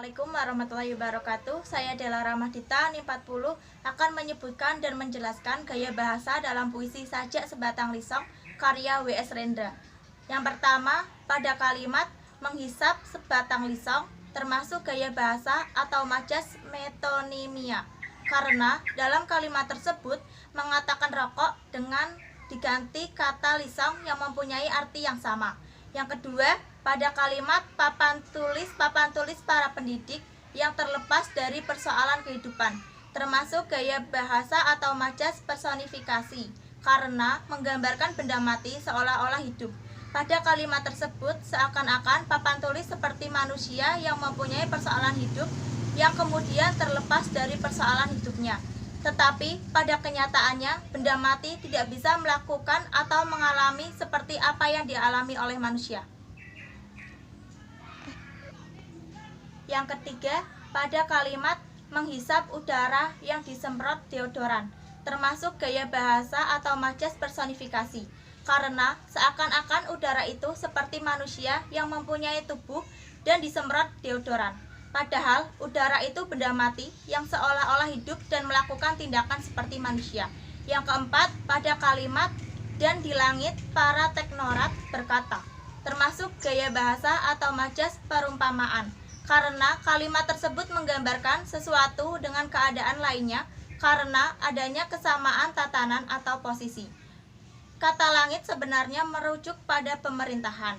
Assalamualaikum warahmatullahi wabarakatuh. Saya Dela Ramadita, NIM 40, akan menyebutkan dan menjelaskan gaya bahasa dalam puisi Sajak Sebatang Lisong karya W.S. Rendra. Yang pertama, pada kalimat menghisap sebatang lisong termasuk gaya bahasa atau majas metonimia, karena dalam kalimat tersebut mengatakan rokok dengan diganti kata lisong yang mempunyai arti yang sama. Yang kedua, pada kalimat papan tulis para pendidik yang terlepas dari persoalan kehidupan, termasuk gaya bahasa atau majas personifikasi, karena menggambarkan benda mati seolah-olah hidup. Pada kalimat tersebut seakan-akan papan tulis seperti manusia yang mempunyai persoalan hidup yang kemudian terlepas dari persoalan hidupnya. Tetapi pada kenyataannya benda mati tidak bisa melakukan atau mengalami seperti apa yang dialami oleh manusia. Yang ketiga, pada kalimat menghisap udara yang disemprot deodoran, termasuk gaya bahasa atau majas personifikasi, karena seakan-akan udara itu seperti manusia yang mempunyai tubuh dan disemprot deodoran. Padahal udara itu benda mati yang seolah-olah hidup dan melakukan tindakan seperti manusia. Yang keempat, pada kalimat dan di langit para teknorat berkata, termasuk gaya bahasa atau majas perumpamaan, karena kalimat tersebut menggambarkan sesuatu dengan keadaan lainnya karena adanya kesamaan tatanan atau posisi. Kata langit sebenarnya merujuk pada pemerintahan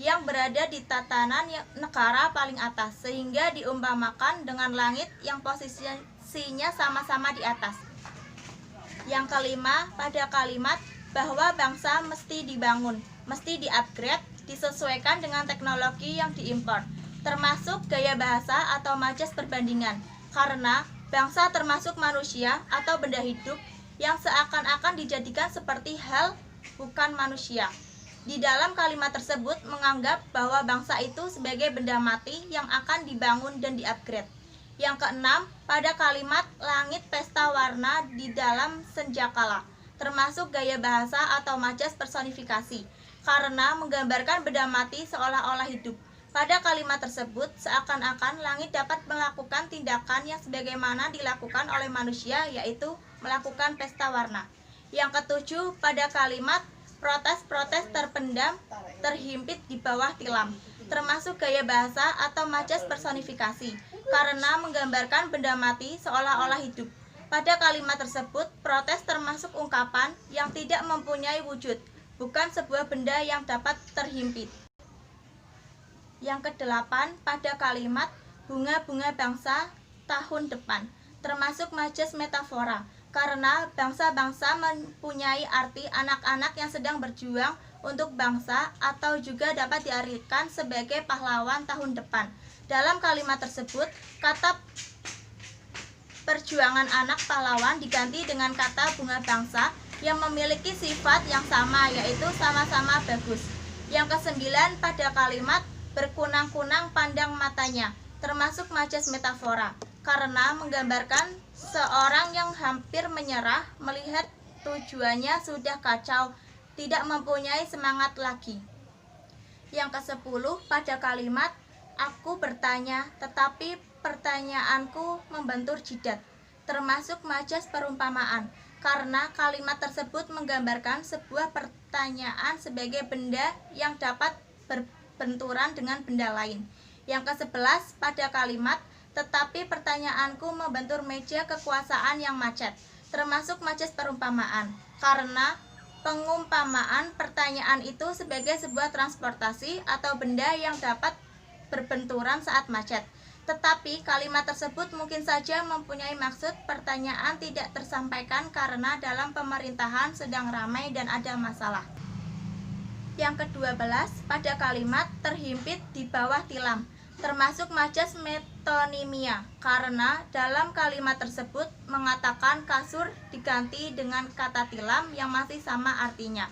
yang berada di tatanan negara paling atas, sehingga diumpamakan dengan langit yang posisinya sama-sama di atas. Yang kelima, pada kalimat bahwa bangsa mesti dibangun, mesti di-upgrade, disesuaikan dengan teknologi yang diimpor, termasuk gaya bahasa atau majas perbandingan, karena bangsa termasuk manusia atau benda hidup yang seakan-akan dijadikan seperti hal bukan manusia. Di dalam kalimat tersebut menganggap bahwa bangsa itu sebagai benda mati yang akan dibangun dan di-upgrade. Yang keenam, pada kalimat langit pesta warna di dalam senjakala, termasuk gaya bahasa atau majas personifikasi, karena menggambarkan benda mati seolah-olah hidup. Pada kalimat tersebut seakan-akan langit dapat melakukan tindakan yang sebagaimana dilakukan oleh manusia, yaitu melakukan pesta warna. Yang ketujuh, pada kalimat protes-protes terpendam, terhimpit di bawah tilam, termasuk gaya bahasa atau majas personifikasi, karena menggambarkan benda mati seolah-olah hidup. Pada kalimat tersebut, protes termasuk ungkapan yang tidak mempunyai wujud, bukan sebuah benda yang dapat terhimpit. Yang kedelapan, pada kalimat bunga-bunga bangsa tahun depan, termasuk majas metafora, karena bangsa-bangsa mempunyai arti anak-anak yang sedang berjuang untuk bangsa atau juga dapat diartikan sebagai pahlawan tahun depan. Dalam kalimat tersebut, kata perjuangan anak pahlawan diganti dengan kata bunga bangsa yang memiliki sifat yang sama, yaitu sama-sama bagus. Yang kesembilan, pada kalimat berkunang-kunang pandang matanya, termasuk majas metafora, karena menggambarkan seorang yang hampir menyerah melihat tujuannya sudah kacau, tidak mempunyai semangat lagi. Yang kesepuluh, pada kalimat aku bertanya tetapi pertanyaanku membentur jidat, termasuk majas perumpamaan, karena kalimat tersebut menggambarkan sebuah pertanyaan sebagai benda yang dapat berbenturan dengan benda lain. Yang ke-11, pada kalimat tetapi pertanyaanku membentur meja kekuasaan yang macet, termasuk majas perumpamaan, karena pengumpamaan pertanyaan itu sebagai sebuah transportasi atau benda yang dapat berbenturan saat macet. Tetapi kalimat tersebut mungkin saja mempunyai maksud pertanyaan tidak tersampaikan karena dalam pemerintahan sedang ramai dan ada masalah. Yang ke-12, pada kalimat terhimpit di bawah tilam, termasuk majas metonimia, karena dalam kalimat tersebut mengatakan kasur diganti dengan kata tilam yang masih sama artinya.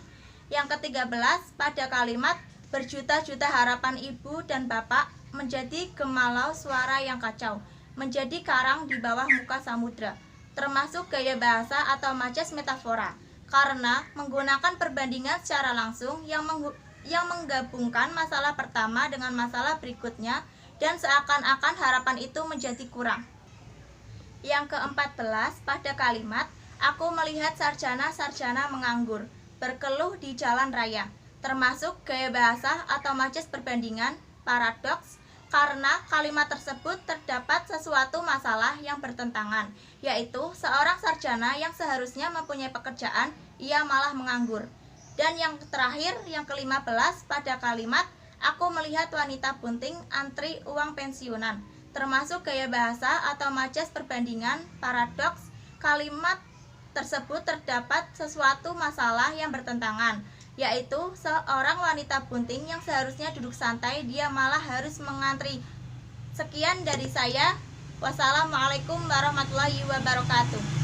Yang ke-13, pada kalimat berjuta-juta harapan ibu dan bapak menjadi gemalau suara yang kacau, menjadi karang di bawah muka samudra, termasuk gaya bahasa atau majas metafora, karena menggunakan perbandingan secara langsung yang menggabungkan masalah pertama dengan masalah berikutnya dan seakan-akan harapan itu menjadi kurang. Yang ke-14, pada kalimat, aku melihat sarjana-sarjana menganggur, berkeluh di jalan raya, termasuk gaya bahasa atau majas perbandingan, paradoks, karena kalimat tersebut terdapat sesuatu masalah yang bertentangan, yaitu seorang sarjana yang seharusnya mempunyai pekerjaan, ia malah menganggur. Dan yang terakhir, yang ke-15, pada kalimat, aku melihat wanita bunting antri uang pensiunan, termasuk gaya bahasa atau majas perbandingan, paradoks, kalimat tersebut terdapat sesuatu masalah yang bertentangan, yaitu seorang wanita bunting yang seharusnya duduk santai, dia malah harus mengantri. Sekian dari saya. Wassalamualaikum warahmatullahi wabarakatuh.